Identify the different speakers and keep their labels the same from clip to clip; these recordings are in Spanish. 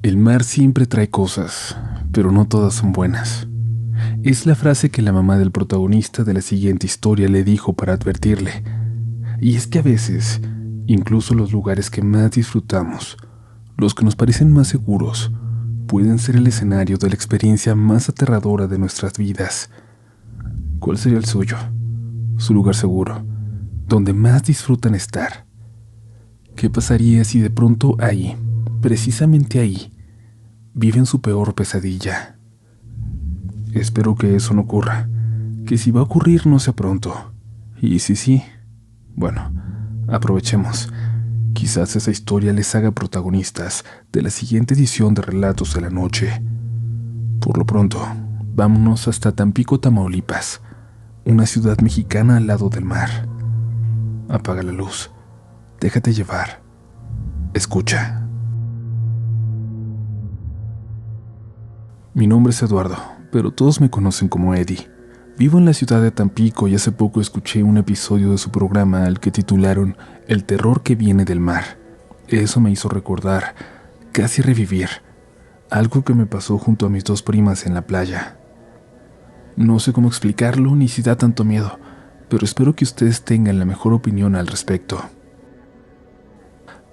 Speaker 1: El mar siempre trae cosas, pero no todas son buenas. Es la frase que la mamá del protagonista de la siguiente historia le dijo para advertirle. Y es que a veces, incluso los lugares que más disfrutamos, los que nos parecen más seguros, pueden ser el escenario de la experiencia más aterradora de nuestras vidas. ¿Cuál sería el suyo? Su lugar seguro, donde más disfrutan estar. ¿Qué pasaría si de pronto ahí, precisamente ahí, viven su peor pesadilla? Espero que eso no ocurra, que si va a ocurrir no sea pronto. Y si sí, bueno, aprovechemos. Quizás esa historia les haga protagonistas de la siguiente edición de Relatos de la Noche. Por lo pronto, vámonos hasta Tampico, Tamaulipas, una ciudad mexicana al lado del mar. Apaga la luz, déjate llevar, escucha. Mi nombre es Eduardo, pero todos me conocen como Eddie. Vivo en la ciudad de Tampico y hace poco escuché un episodio de su programa al que titularon El terror que viene del mar. Eso me hizo recordar, casi revivir, algo que me pasó junto a mis dos primas en la playa. No sé cómo explicarlo ni si da tanto miedo, pero espero que ustedes tengan la mejor opinión al respecto.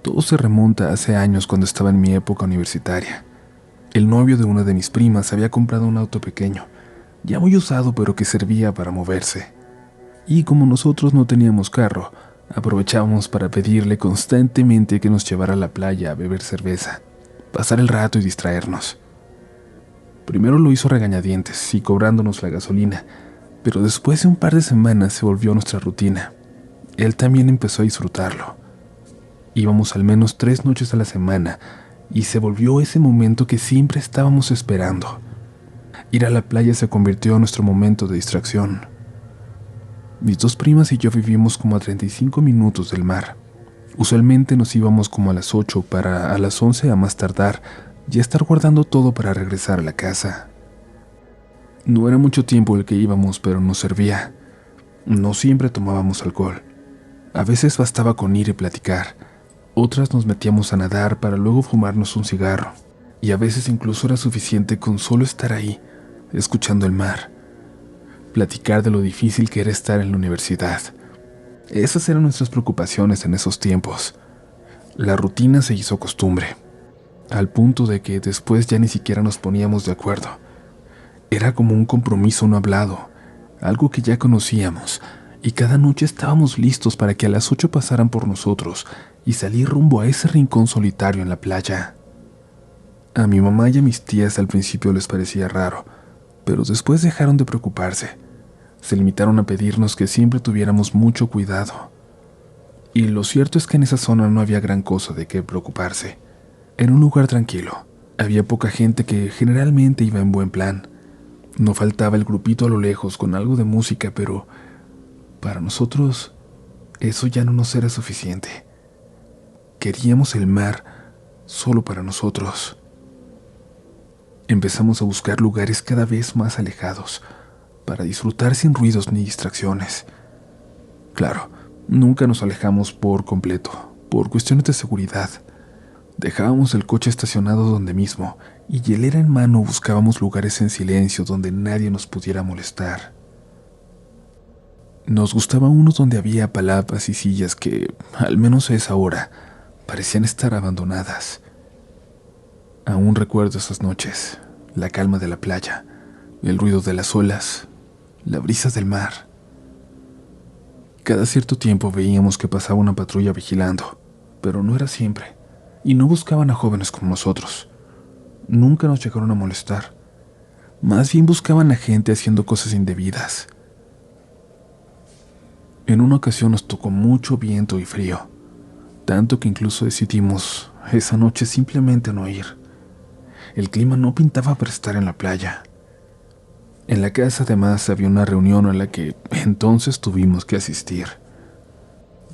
Speaker 1: Todo se remonta hace años cuando estaba en mi época universitaria. El novio de una de mis primas había comprado un auto pequeño, ya muy usado pero que servía para moverse. Y como nosotros no teníamos carro, aprovechábamos para pedirle constantemente que nos llevara a la playa a beber cerveza, pasar el rato y distraernos. Primero lo hizo a regañadientes y cobrándonos la gasolina, pero después de un par de semanas se volvió nuestra rutina. Él también empezó a disfrutarlo. Íbamos al menos 3 noches a la semana y se volvió ese momento que siempre estábamos esperando. Ir a la playa se convirtió en nuestro momento de distracción. Mis dos primas y yo vivimos como a 35 minutos del mar. Usualmente nos íbamos como a las 8 para a las 11 a más tardar ya estar guardando todo para regresar a la casa. No era mucho tiempo el que íbamos, pero nos servía. No siempre tomábamos alcohol. A veces bastaba con ir y platicar. Otras nos metíamos a nadar para luego fumarnos un cigarro. Y a veces incluso era suficiente con solo estar ahí, escuchando el mar. Platicar de lo difícil que era estar en la universidad. Esas eran nuestras preocupaciones en esos tiempos. La rutina se hizo costumbre, al punto de que después ya ni siquiera nos poníamos de acuerdo. Era como un compromiso no hablado, algo que ya conocíamos, y cada noche estábamos listos para que a las 8 pasaran por nosotros y salir rumbo a ese rincón solitario en la playa. A mi mamá y a mis tías al principio les parecía raro, pero después dejaron de preocuparse. Se limitaron a pedirnos que siempre tuviéramos mucho cuidado. Y lo cierto es que en esa zona no había gran cosa de qué preocuparse. Era un lugar tranquilo. Había poca gente que generalmente iba en buen plan. No faltaba el grupito a lo lejos con algo de música, pero para nosotros eso ya no nos era suficiente. Queríamos el mar solo para nosotros. Empezamos a buscar lugares cada vez más alejados, para disfrutar sin ruidos ni distracciones. Claro, nunca nos alejamos por completo, por cuestiones de seguridad. Dejábamos el coche estacionado donde mismo, y hielera en mano buscábamos lugares en silencio donde nadie nos pudiera molestar. Nos gustaba uno donde había palapas y sillas que, al menos a esa hora, parecían estar abandonadas. Aún recuerdo esas noches, la calma de la playa, el ruido de las olas, la brisa del mar. Cada cierto tiempo veíamos que pasaba una patrulla vigilando, pero no era siempre, y no buscaban a jóvenes como nosotros. Nunca nos llegaron a molestar. Más bien buscaban a gente haciendo cosas indebidas. En una ocasión nos tocó mucho viento y frío, tanto que incluso decidimos esa noche simplemente no ir. El clima no pintaba para estar en la playa. En la casa además había una reunión a la que entonces tuvimos que asistir.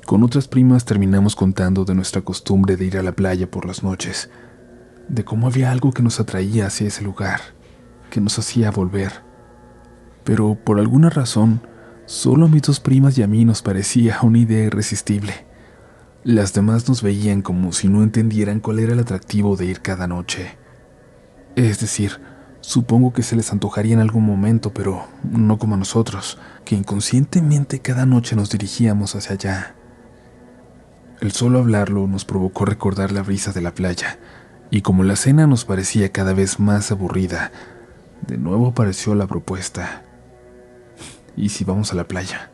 Speaker 1: Con otras primas terminamos contando de nuestra costumbre de ir a la playa por las noches, de cómo había algo que nos atraía hacia ese lugar, que nos hacía volver. Pero por alguna razón, solo a mis dos primas y a mí nos parecía una idea irresistible. Las demás nos veían como si no entendieran cuál era el atractivo de ir cada noche. Es decir, supongo que se les antojaría en algún momento, pero no como a nosotros, que inconscientemente cada noche nos dirigíamos hacia allá. El solo hablarlo nos provocó recordar la brisa de la playa, y como la cena nos parecía cada vez más aburrida, de nuevo apareció la propuesta. ¿Y si vamos a la playa?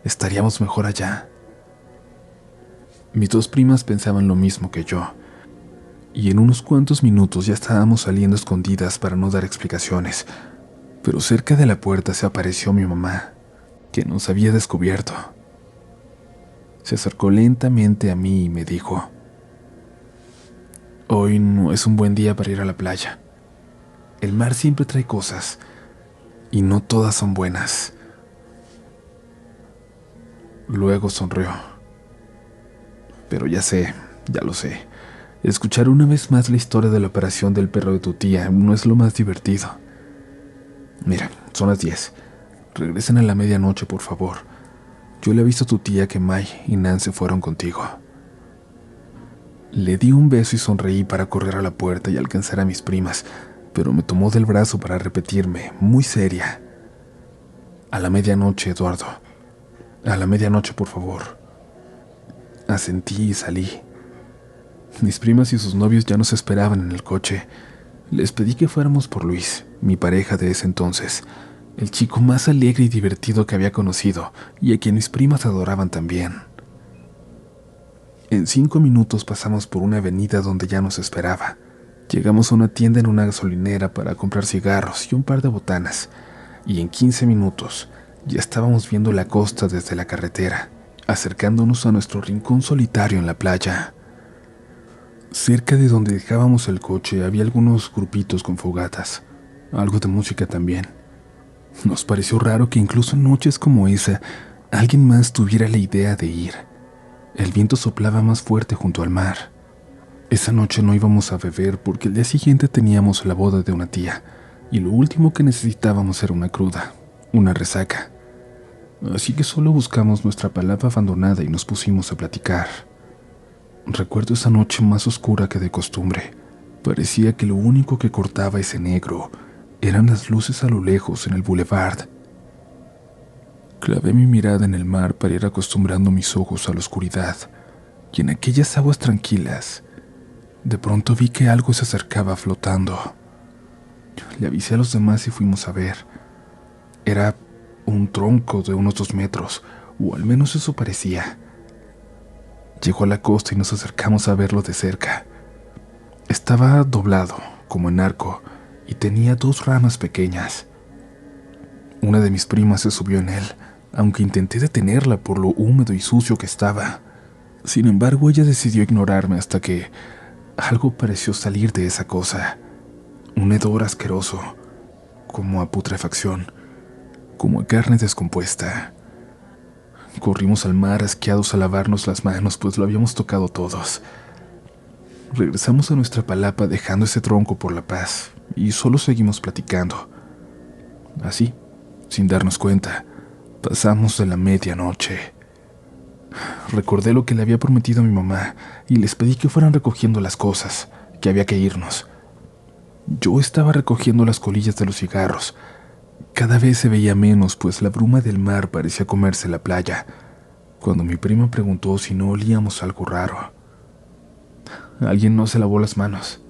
Speaker 1: Estaríamos mejor allá. Mis dos primas pensaban lo mismo que yo, y en unos cuantos minutos ya estábamos saliendo escondidas para no dar explicaciones, pero cerca de la puerta se apareció mi mamá, que nos había descubierto. Se acercó lentamente a mí y me dijo: «Hoy no es un buen día para ir a la playa. El mar siempre trae cosas, y no todas son buenas». Luego sonrió. «Pero ya sé, ya lo sé. Escuchar una vez más la historia de la operación del perro de tu tía no es lo más divertido. Mira, son las 10. Regresen a la medianoche, por favor. Yo le aviso a tu tía que May y Nan se fueron contigo». Le di un beso y sonreí para correr a la puerta y alcanzar a mis primas, pero me tomó del brazo para repetirme, muy seria: «A la medianoche, Eduardo. A la medianoche, por favor». Asentí y salí. Mis primas y sus novios ya nos esperaban en el coche. Les pedí que fuéramos por Luis, mi pareja de ese entonces, el chico más alegre y divertido que había conocido, y a quien mis primas adoraban también. En 5 minutos pasamos por una avenida donde ya nos esperaba. Llegamos a una tienda en una gasolinera para comprar cigarros y un par de botanas, y en 15 minutos ya estábamos viendo la costa desde la carretera, acercándonos a nuestro rincón solitario en la playa. Cerca de donde dejábamos el coche había algunos grupitos con fogatas, algo de música también. Nos pareció raro que incluso en noches como esa alguien más tuviera la idea de ir. El viento soplaba más fuerte junto al mar. Esa noche no íbamos a beber porque el día siguiente teníamos la boda de una tía, y lo último que necesitábamos era una cruda, una resaca. Así que solo buscamos nuestra palapa abandonada y nos pusimos a platicar. Recuerdo esa noche más oscura que de costumbre. Parecía que lo único que cortaba ese negro eran las luces a lo lejos en el boulevard. Clavé mi mirada en el mar para ir acostumbrando mis ojos a la oscuridad, y en aquellas aguas tranquilas, de pronto vi que algo se acercaba flotando. Le avisé a los demás y fuimos a ver. Era un tronco de unos 2 metros, o al menos eso parecía. Llegó a la costa y nos acercamos a verlo de cerca. Estaba doblado, como en arco, y tenía 2 ramas pequeñas. Una de mis primas se subió en él, aunque intenté detenerla por lo húmedo y sucio que estaba. Sin embargo, ella decidió ignorarme hasta que algo pareció salir de esa cosa. Un hedor asqueroso, como a putrefacción, como a carne descompuesta. Corrimos al mar asqueados a lavarnos las manos, pues lo habíamos tocado todos. Regresamos a nuestra palapa dejando ese tronco por la paz, y solo seguimos platicando. Así, sin darnos cuenta, pasamos de la medianoche. Recordé lo que le había prometido a mi mamá y les pedí que fueran recogiendo las cosas, que había que irnos. Yo estaba recogiendo las colillas de los cigarros. Cada vez se veía menos, pues la bruma del mar parecía comerse la playa, cuando mi prima preguntó si no olíamos algo raro. «Alguien no se lavó las manos»,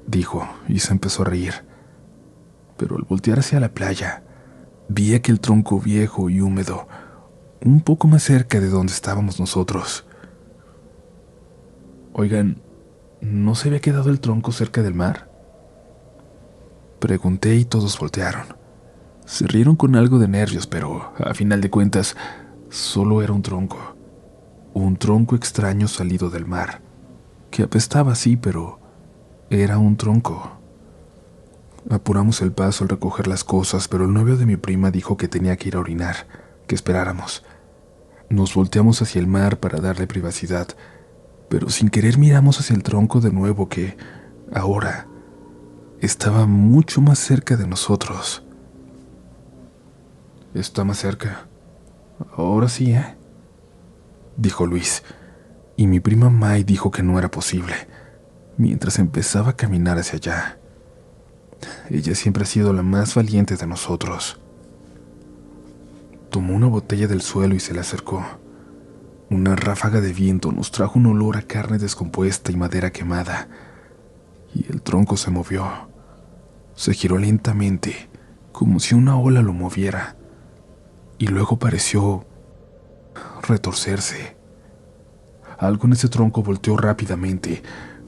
Speaker 1: dijo, y se empezó a reír. Pero al voltear hacia la playa, vi aquel tronco viejo y húmedo, un poco más cerca de donde estábamos nosotros. «Oigan, ¿no se había quedado el tronco cerca del mar?», pregunté y todos voltearon. Se rieron con algo de nervios, pero, a final de cuentas, solo era un tronco extraño salido del mar, que apestaba sí, pero era un tronco. Apuramos el paso al recoger las cosas, pero el novio de mi prima dijo que tenía que ir a orinar, que esperáramos. Nos volteamos hacia el mar para darle privacidad, pero sin querer miramos hacia el tronco de nuevo que, ahora, estaba mucho más cerca de nosotros. «Está más cerca. Ahora sí, ¿eh?», dijo Luis, y mi prima May dijo que no era posible, mientras empezaba a caminar hacia allá. Ella siempre ha sido la más valiente de nosotros. Tomó una botella del suelo y se la acercó. Una ráfaga de viento nos trajo un olor a carne descompuesta y madera quemada, y el tronco se movió. Se giró lentamente, como si una ola lo moviera, y luego pareció retorcerse. Algo en ese tronco volteó rápidamente,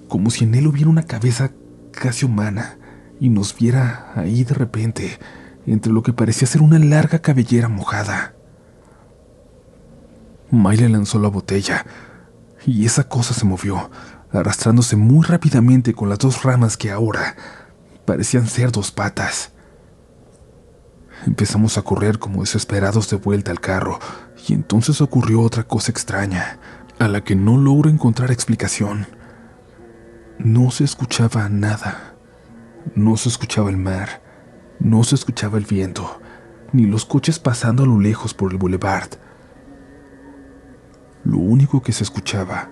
Speaker 1: como si en él hubiera una cabeza casi humana, y nos viera ahí de repente, entre lo que parecía ser una larga cabellera mojada. May le lanzó la botella, y esa cosa se movió, arrastrándose muy rápidamente con las dos ramas que ahora parecían ser dos patas. Empezamos a correr como desesperados de vuelta al carro, y entonces ocurrió otra cosa extraña, a la que no logro encontrar explicación. No se escuchaba nada. No se escuchaba el mar, no se escuchaba el viento, ni los coches pasando a lo lejos por el boulevard. Lo único que se escuchaba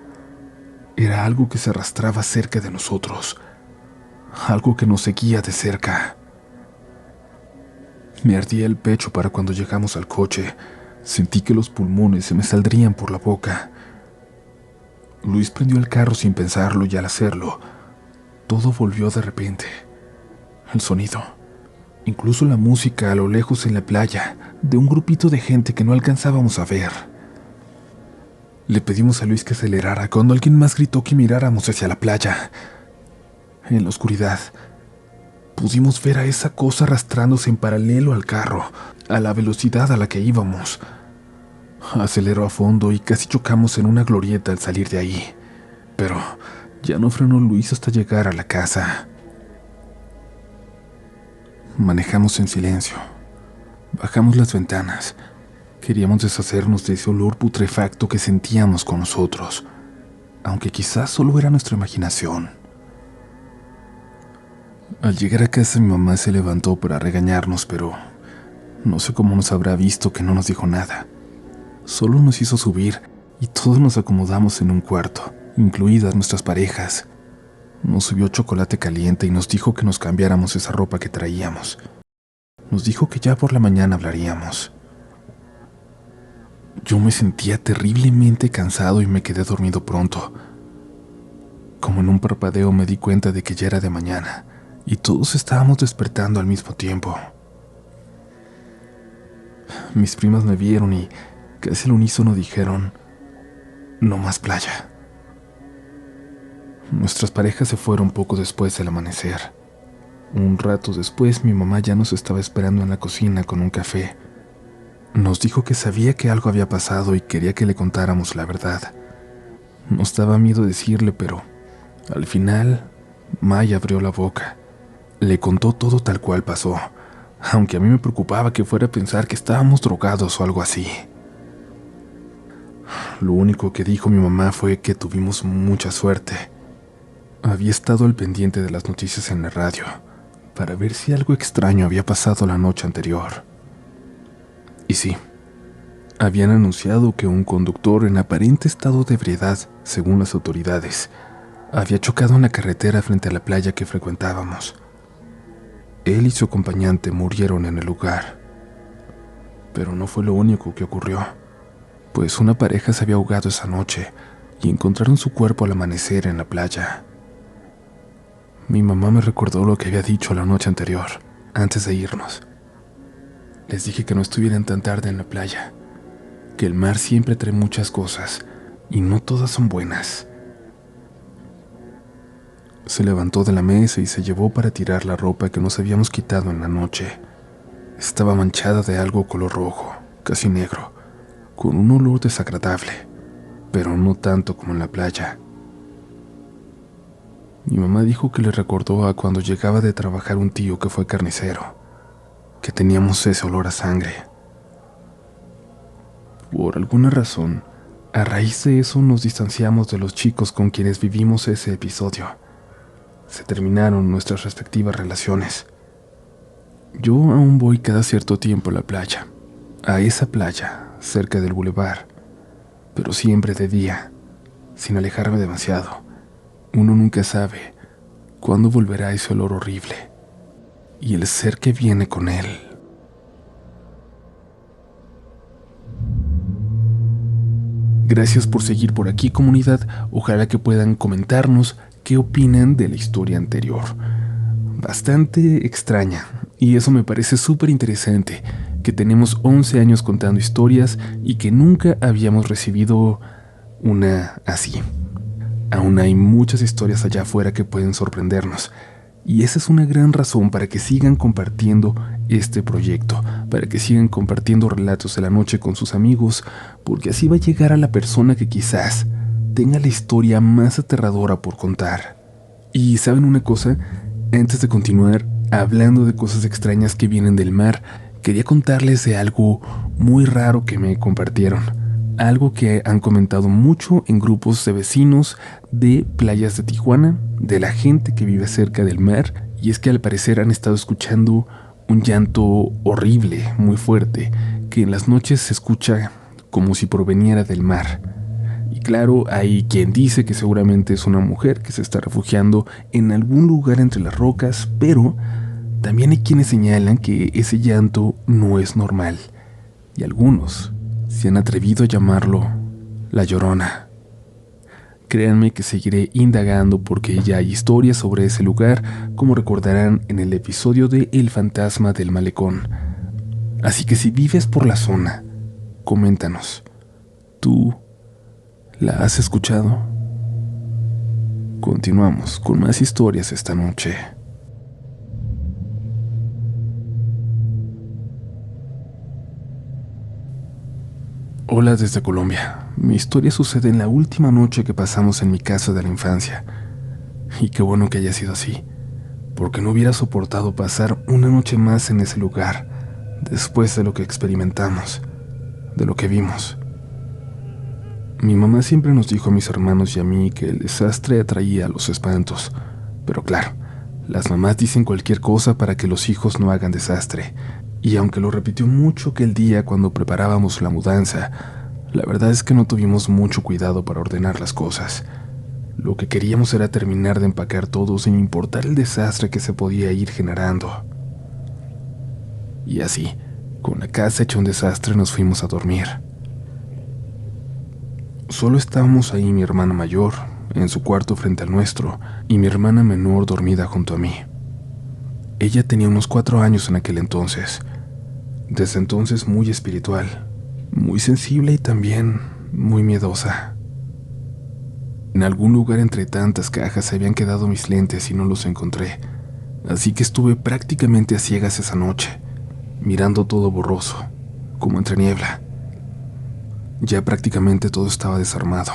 Speaker 1: era algo que se arrastraba cerca de nosotros, algo que nos seguía de cerca. Me ardía el pecho para cuando llegamos al coche. Sentí que los pulmones se me saldrían por la boca. Luis prendió el carro sin pensarlo y al hacerlo, todo volvió de repente. El sonido, incluso la música a lo lejos en la playa, de un grupito de gente que no alcanzábamos a ver. Le pedimos a Luis que acelerara cuando alguien más gritó que miráramos hacia la playa. En la oscuridad, pudimos ver a esa cosa arrastrándose en paralelo al carro, a la velocidad a la que íbamos. Aceleró a fondo y casi chocamos en una glorieta al salir de ahí, pero ya no frenó Luis hasta llegar a la casa. Manejamos en silencio. Bajamos las ventanas. Queríamos deshacernos de ese olor putrefacto que sentíamos con nosotros, aunque quizás solo era nuestra imaginación. Al llegar a casa mi mamá se levantó para regañarnos, pero no sé cómo nos habrá visto que no nos dijo nada. Solo nos hizo subir y todos nos acomodamos en un cuarto, incluidas nuestras parejas. Nos subió chocolate caliente y nos dijo que nos cambiáramos esa ropa que traíamos. Nos dijo que ya por la mañana hablaríamos. Yo me sentía terriblemente cansado y me quedé dormido pronto. Como en un parpadeo me di cuenta de que ya era de mañana y todos estábamos despertando al mismo tiempo. Mis primas me vieron y casi al unísono dijeron: "No más playa". Nuestras parejas se fueron poco después del amanecer. Un rato después mi mamá ya nos estaba esperando en la cocina con un café. Nos dijo que sabía que algo había pasado y quería que le contáramos la verdad. Nos daba miedo decirle, pero al final May abrió la boca. Le contó todo tal cual pasó, aunque a mí me preocupaba que fuera a pensar que estábamos drogados o algo así. Lo único que dijo mi mamá fue que tuvimos mucha suerte. Había estado al pendiente de las noticias en la radio para ver si algo extraño había pasado la noche anterior. Y sí, habían anunciado que un conductor en aparente estado de ebriedad, según las autoridades, había chocado en la carretera frente a la playa que frecuentábamos. Él y su acompañante murieron en el lugar. Pero no fue lo único que ocurrió, pues una pareja se había ahogado esa noche y encontraron su cuerpo al amanecer en la playa. Mi mamá me recordó lo que había dicho la noche anterior, antes de irnos. Les dije que no estuvieran tan tarde en la playa, que el mar siempre trae muchas cosas y no todas son buenas. Se levantó de la mesa y se llevó para tirar la ropa que nos habíamos quitado en la noche. Estaba manchada de algo color rojo, casi negro, con un olor desagradable, pero no tanto como en la playa. Mi mamá dijo que le recordó a cuando llegaba de trabajar un tío que fue carnicero, que teníamos ese olor a sangre. Por alguna razón, a raíz de eso nos distanciamos de los chicos con quienes vivimos ese episodio. Se terminaron nuestras respectivas relaciones. Yo aún voy cada cierto tiempo a la playa, a esa playa, cerca del bulevar, pero siempre de día, sin alejarme demasiado. Uno nunca sabe cuándo volverá ese olor horrible. y el ser que viene con él. Gracias por seguir por aquí, comunidad. Ojalá que puedan comentarnos qué opinan de la historia anterior. Bastante extraña, y eso me parece súper interesante, que tenemos 11 años contando historias y que nunca habíamos recibido una así. Aún hay muchas historias allá afuera que pueden sorprendernos, y esa es una gran razón para que sigan compartiendo este proyecto, para que sigan compartiendo relatos de la noche con sus amigos, porque así va a llegar a la persona que quizás tenga la historia más aterradora por contar. Y ¿saben una cosa? Antes de continuar hablando de cosas extrañas que vienen del mar, quería contarles de algo muy raro que me compartieron. Algo que han comentado mucho en grupos de vecinos de playas de Tijuana, de la gente que vive cerca del mar, y es que al parecer han estado escuchando un llanto horrible, muy fuerte, que en las noches se escucha como si proveniera del mar. Y claro, hay quien dice que seguramente es una mujer que se está refugiando en algún lugar entre las rocas, pero también hay quienes señalan que ese llanto no es normal, y algunos se han atrevido a llamarlo La Llorona. Créanme que seguiré indagando porque ya hay historias sobre ese lugar, como recordarán en el episodio de El Fantasma del Malecón. Así que si vives por la zona, coméntanos. ¿Tú la has escuchado? Continuamos con más historias esta noche. Hola desde Colombia. Mi historia sucede en la última noche que pasamos en mi casa de la infancia. Y qué bueno que haya sido así, porque no hubiera soportado pasar una noche más en ese lugar, después de lo que experimentamos, de lo que vimos. Mi mamá siempre nos dijo a mis hermanos y a mí que el desastre atraía a los espantos, pero claro, las mamás dicen cualquier cosa para que los hijos no hagan desastre. Y aunque lo repitió mucho aquel día cuando preparábamos la mudanza, la verdad es que no tuvimos mucho cuidado para ordenar las cosas. Lo que queríamos era terminar de empacar todo sin importar el desastre que se podía ir generando. Y así, con la casa hecha un desastre, nos fuimos a dormir. Solo estábamos ahí mi hermana mayor, en su cuarto frente al nuestro, y mi hermana menor dormida junto a mí. Ella tenía unos 4 años en aquel entonces. Desde entonces muy espiritual, muy sensible y también muy miedosa. En algún lugar entre tantas cajas se habían quedado mis lentes y no los encontré, así que estuve prácticamente a ciegas esa noche, mirando todo borroso, como entre niebla. Ya prácticamente todo estaba desarmado.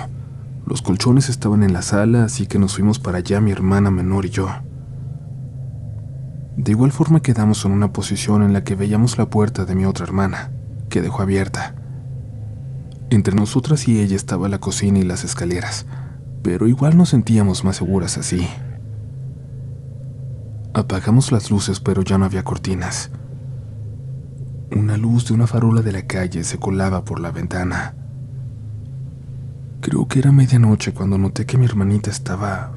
Speaker 1: Los colchones estaban en la sala, así que nos fuimos para allá mi hermana menor y yo. De igual forma quedamos en una posición en la que veíamos la puerta de mi otra hermana, que dejó abierta. Entre nosotras y ella estaba la cocina y las escaleras, pero igual nos sentíamos más seguras así. Apagamos las luces, pero ya no había cortinas. Una luz de una farola de la calle se colaba por la ventana. Creo que era medianoche cuando noté que mi hermanita estaba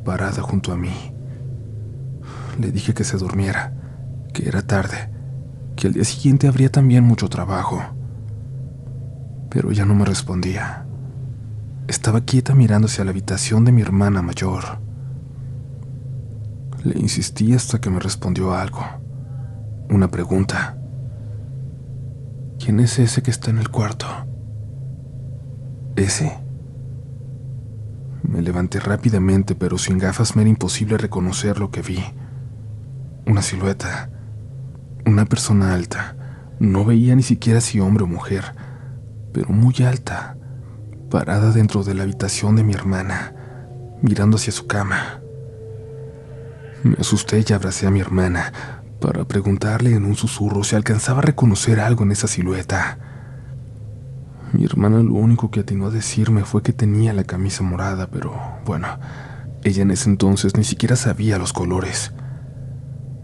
Speaker 1: parada junto a mí. Le dije que se durmiera, que era tarde, que al día siguiente habría también mucho trabajo. Pero ella no me respondía. Estaba quieta mirando hacia la habitación de mi hermana mayor. Le insistí hasta que me respondió algo. Una pregunta. ¿Quién es ese que está en el cuarto? ¿Ese? Me levanté rápidamente, pero sin gafas me era imposible reconocer lo que vi. Una silueta, una persona alta. No veía ni siquiera si hombre o mujer, pero muy alta, parada dentro de la habitación de mi hermana, mirando hacia su cama. Me asusté y abracé a mi hermana para preguntarle en un susurro si alcanzaba a reconocer algo en esa silueta. Mi hermana lo único que atinó a decirme fue que tenía la camisa morada, pero bueno, ella en ese entonces ni siquiera sabía los colores.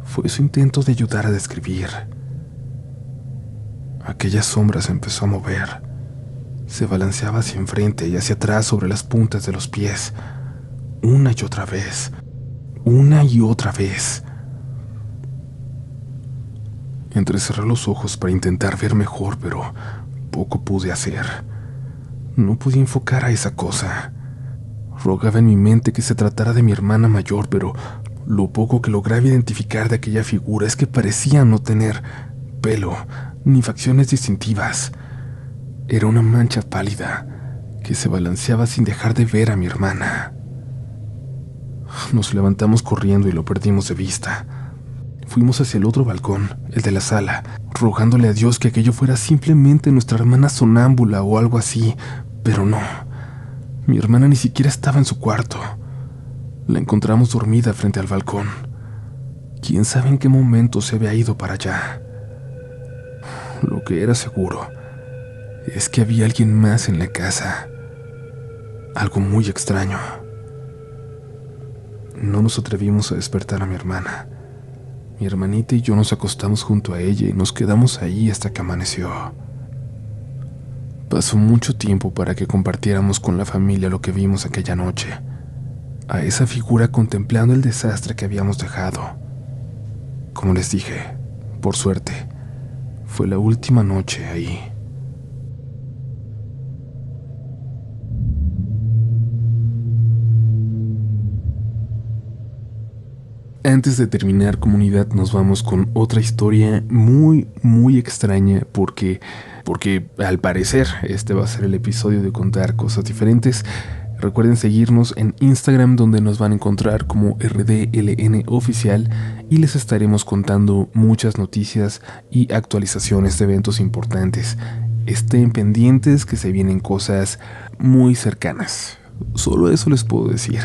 Speaker 1: Fue su intento de ayudar a describir. Aquella sombra se empezó a mover. Se balanceaba hacia enfrente y hacia atrás sobre las puntas de los pies, una y otra vez, una y otra vez. Entrecerré los ojos para intentar ver mejor, pero poco pude hacer. No podía enfocar a esa cosa. Rogaba en mi mente que se tratara de mi hermana mayor, pero lo poco que lograba identificar de aquella figura es que parecía no tener pelo ni facciones distintivas. Era una mancha pálida que se balanceaba sin dejar de ver a mi hermana. Nos levantamos corriendo y lo perdimos de vista. Fuimos hacia el otro balcón, el de la sala, rogándole a Dios que aquello fuera simplemente nuestra hermana sonámbula o algo así, pero no. Mi hermana ni siquiera estaba en su cuarto. La encontramos dormida frente al balcón. Quién sabe en qué momento se había ido para allá. Lo que era seguro es que había alguien más en la casa. Algo muy extraño. No nos atrevimos a despertar a mi hermana. Mi hermanita y yo nos acostamos junto a ella y nos quedamos ahí hasta que amaneció. Pasó mucho tiempo para que compartiéramos con la familia lo que vimos aquella noche. A esa figura contemplando el desastre que habíamos dejado. Como les dije, por suerte, fue la última noche ahí. Antes de terminar, comunidad, nos vamos con otra historia muy extraña porque al parecer este va a ser el episodio de contar cosas diferentes. Recuerden seguirnos en Instagram, donde nos van a encontrar como RDLN Oficial, y les estaremos contando muchas noticias y actualizaciones de eventos importantes. Estén pendientes que se vienen cosas muy cercanas. Solo eso les puedo decir.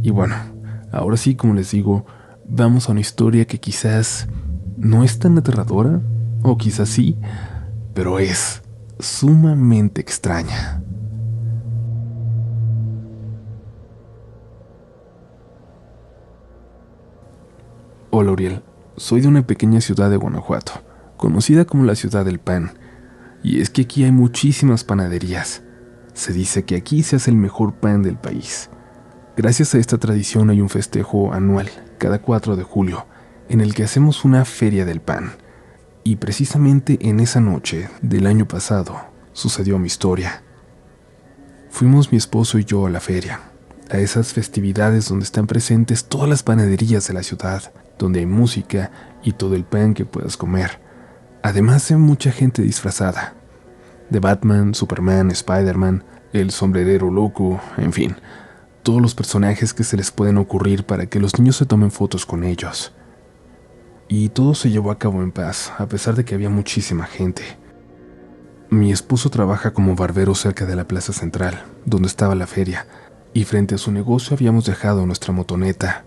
Speaker 1: Y bueno, ahora sí, como les digo, vamos a una historia que quizás no es tan aterradora, o quizás sí, pero es sumamente extraña. Hola, Uriel, soy de una pequeña ciudad de Guanajuato, conocida como la ciudad del pan, y es que aquí hay muchísimas panaderías. Se dice que aquí se hace el mejor pan del país. Gracias a esta tradición hay un festejo anual, cada 4 de julio, en el que hacemos una feria del pan. Y precisamente en esa noche del año pasado sucedió mi historia. Fuimos mi esposo y yo a la feria, a esas festividades donde están presentes todas las panaderías de la ciudad, donde hay música y todo el pan que puedas comer, además de mucha gente disfrazada, de Batman, Superman, Spider-Man, el sombrerero loco, en fin, todos los personajes que se les pueden ocurrir para que los niños se tomen fotos con ellos. Y todo se llevó a cabo en paz, a pesar de que había muchísima gente. Mi esposo trabaja como barbero cerca de la plaza central, donde estaba la feria, y frente a su negocio habíamos dejado nuestra motoneta.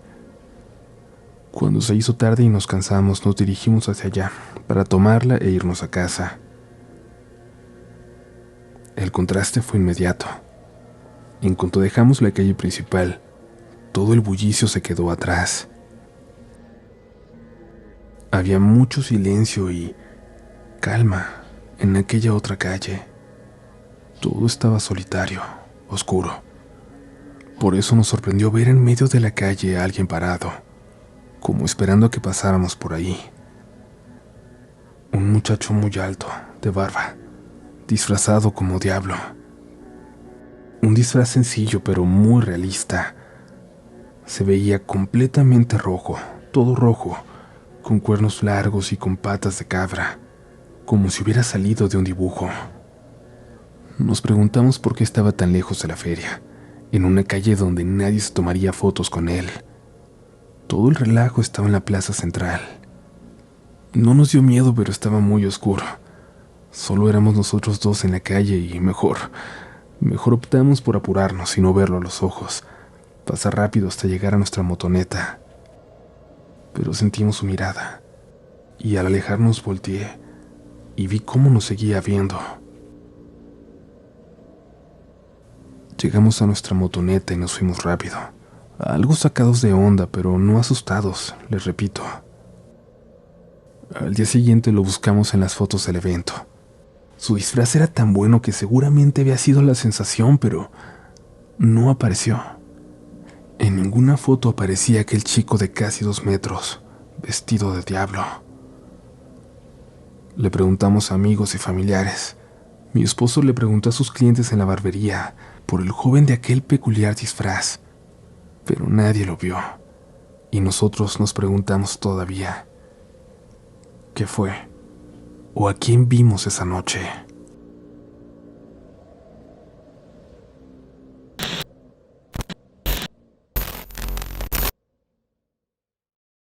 Speaker 1: Cuando se hizo tarde y nos cansamos, nos dirigimos hacia allá, para tomarla e irnos a casa. El contraste fue inmediato. En cuanto dejamos la calle principal, todo el bullicio se quedó atrás. Había mucho silencio y calma en aquella otra calle. Todo estaba solitario, oscuro. Por eso nos sorprendió ver en medio de la calle a alguien parado, como esperando a que pasáramos por ahí. Un muchacho muy alto, de barba, disfrazado como diablo. Un disfraz sencillo pero muy realista. Se veía completamente rojo, todo rojo, con cuernos largos y con patas de cabra, como si hubiera salido de un dibujo. Nos preguntamos por qué estaba tan lejos de la feria, en una calle donde nadie se tomaría fotos con él. Todo el relajo estaba en la plaza central. No nos dio miedo, pero estaba muy oscuro. Solo éramos nosotros dos en la calle y mejor optamos por apurarnos y no verlo a los ojos, pasar rápido hasta llegar a nuestra motoneta. Pero sentimos su mirada, y al alejarnos volteé y vi cómo nos seguía viendo. Llegamos a nuestra motoneta y nos fuimos rápido, algo sacados de onda, pero no asustados, les repito. Al día siguiente lo buscamos en las fotos del evento. Su disfraz era tan bueno que seguramente había sido la sensación, pero no apareció. En ninguna foto aparecía aquel chico de casi 2 metros, vestido de diablo. Le preguntamos a amigos y familiares. Mi esposo le preguntó a sus clientes en la barbería por el joven de aquel peculiar disfraz, pero nadie lo vio. Y nosotros nos preguntamos todavía, ¿qué fue? ¿O a quién vimos esa noche?